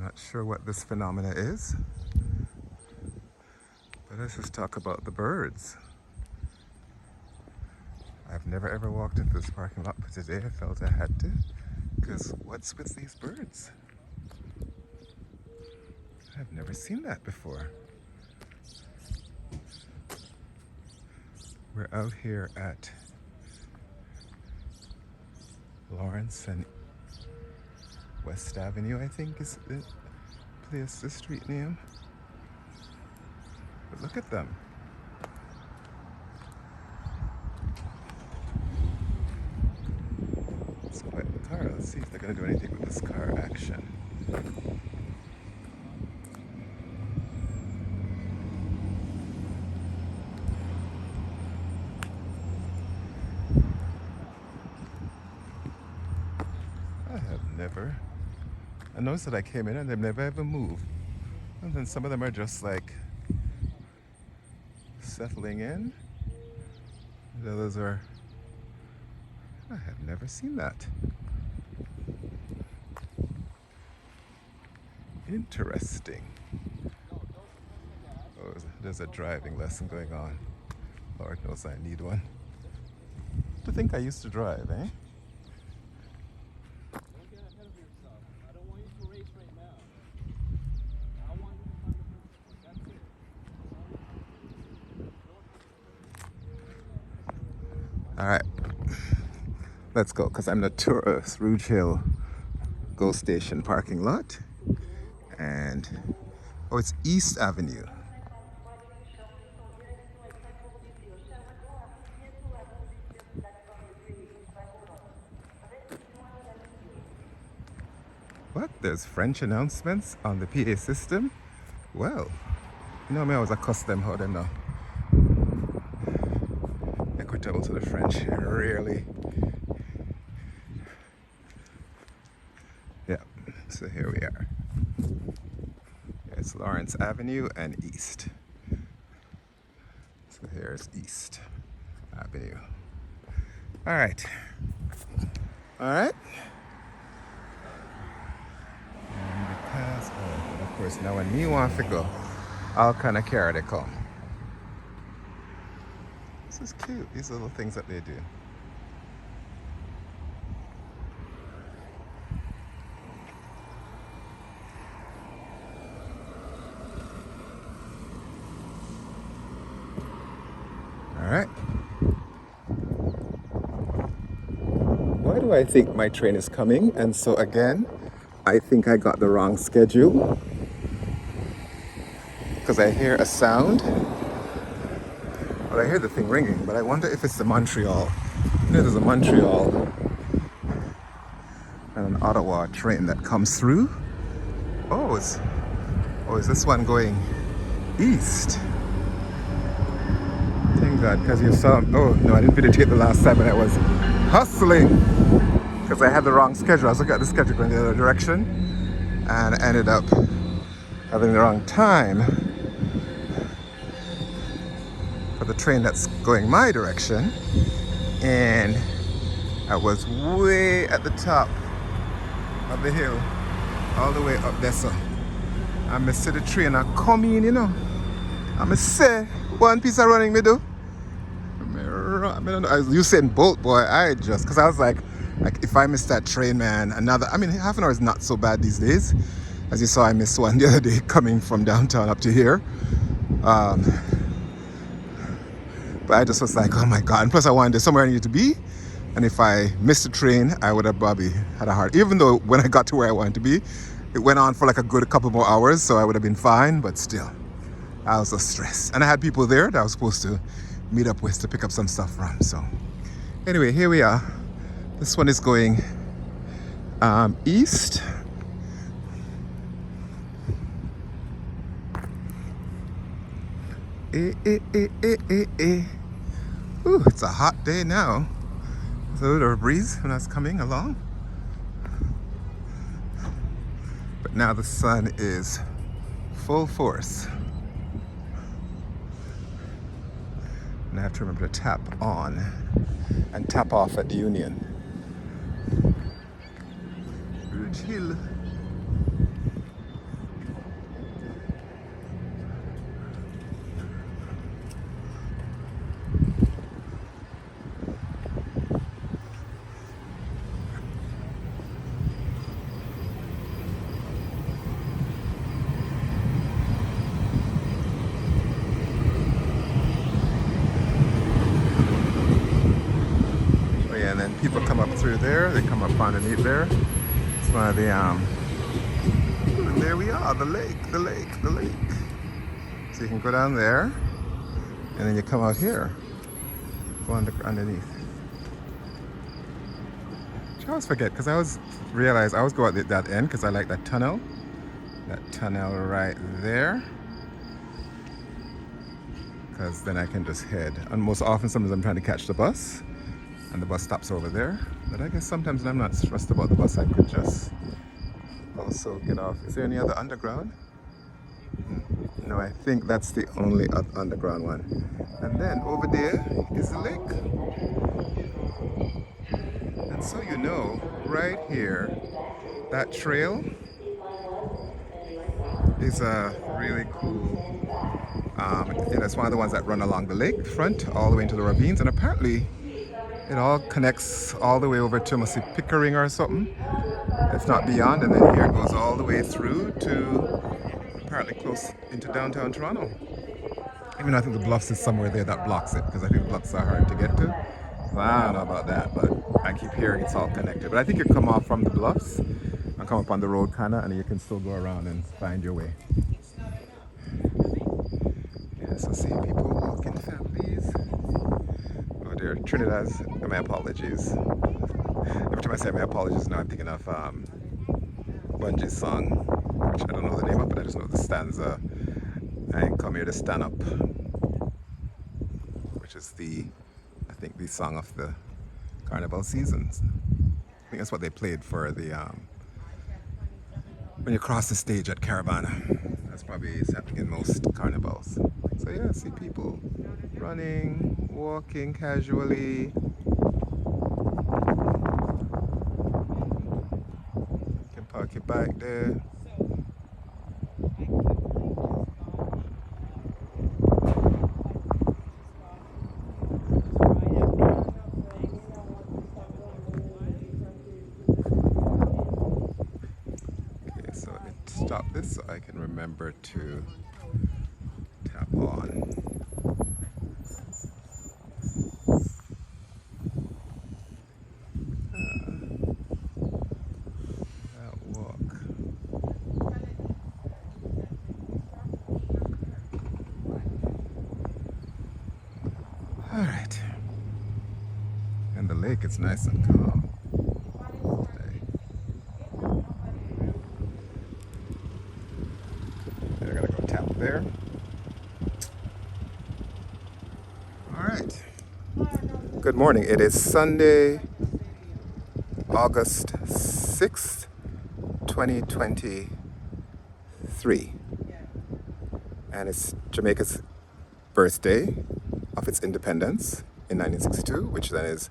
Not sure what this phenomena is, but let's just talk about the birds. I've never ever walked into this parking lot, but today I felt I had to, because what's with these birds? I've never seen that before. We're out here at Lawrence and West Avenue, I think is the place, the street name. But look at them. It's quite a car. Let's see if they're going to do anything with this car action. I noticed that I came in and they've never ever moved. And then some of them are just like settling in. The others are, I have never seen that. Interesting. Oh, there's a driving lesson going on. Lord knows I need one. To think I used to drive, eh? All right, let's go, because I'm the tourist Rouge Hill GO Station parking lot. And, oh, it's East Avenue. What? There's French announcements on the PA system? Well, you know me, I was accustomed how they know. Equitable to the French, really. Yeah, so here we are. It's Lawrence Avenue and East. So here's East Avenue. All right. All right. And because, oh, of course, now when me want to go, all kind of care they come. This is cute, these little things that they do. All right. Why do I think my train is coming? And so again, I think I got the wrong schedule, because I hear a sound. Well, I hear the thing ringing, but I wonder if it's the Montreal. You know, there's a Montreal and an Ottawa train that comes through. Oh, is this one going east? Thank God, because you saw, oh no, I didn't videotape the last time when I was hustling, because I had the wrong schedule. I was looking at the schedule going the other direction, and I ended up having the wrong time for the train that's going my direction, and I was way at the top of the hill, all the way up there, so I see the train are coming, you know. I say one piece of running me do. I was Usain Bolt, boy. I just, because I was like if I miss that train, man, another, I mean, half an hour is not so bad these days. As you saw, I missed one the other day coming from downtown up to here. But I just was like, oh my God. And plus I wanted somewhere I needed to be. And if I missed the train, I would have probably had a hard, even though when I got to where I wanted to be, it went on for like a good couple more hours, so I would have been fine, but still, I was so stressed. And I had people there that I was supposed to meet up with to pick up some stuff from, so. Anyway, here we are. This one is going east. Ooh, it's a hot day now. There's a little breeze when I was coming along. But now the sun is full force. And I have to remember to tap on and tap off at the Union. Rouge Hill. through there, they come up underneath there. It's one of the and there we are, the lake. So you can go down there, and then you come out here, go underneath. I always forget, because I always realize I always go at that end because I like that tunnel right there, because then I can just head. And most often, sometimes I'm trying to catch the bus, and the bus stops over there. But I guess sometimes when I'm not stressed about the bus, I could just also get off. Is there any other underground? No, I think that's the only underground one. And then over there is the lake. And so you know, right here, that trail is a really cool, it's one of the ones that run along the lake front all the way into the ravines, and apparently it all connects all the way over to, must be Pickering or something. It's not beyond, and then here it goes all the way through to apparently close into downtown Toronto. Even though I think the Bluffs is somewhere there that blocks it, because I think the Bluffs are hard to get to. So I don't know about that, but I keep hearing it's all connected. But I think you come off from the Bluffs and come up on the road kind of, and you can still go around and find your way. Yeah, so see people walking families. Oh dear, Trinidad's, my apologies. Every time I say my apologies now, I'm thinking of Bungie's song, which I don't know the name of, but I just know the stanza. I come here to stand up, which is I think the song of the carnival seasons. I think that's what they played for the when you cross the stage at Caravana. That's probably is happening in most carnivals. So yeah, see people running, walking casually. You can park your bike there. Stop this so I can remember to tap on. That walk. All right. And the lake is nice and calm. I gotta go tap there. All right. Good morning. It is Sunday, August 6th, 2023. And it's Jamaica's birthday of its independence in 1962, which then is,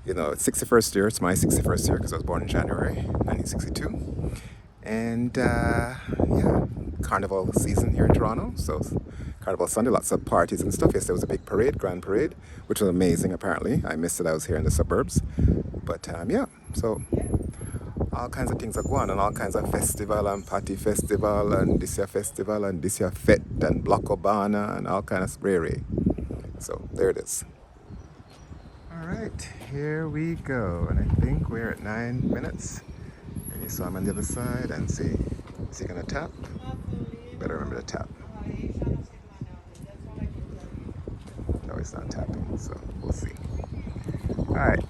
it's 61st year. It's my 61st year because I was born in January 1962. And yeah, carnival season here in Toronto. So Carnival Sunday, lots of parties and stuff. Yes, there was a big parade, grand parade, which was amazing apparently. I missed it, I was here in the suburbs. But yeah, so all kinds of things are going on, and all kinds of festival and party festival and this year festival and this year fete and Block Urbana and all kinds of rare. So there it is. All right, here we go. And I think we're at 9 minutes. And you saw him on the other side, and see, is he gonna tap? Better remember to tap. No, he's not tapping, so we'll see. All right.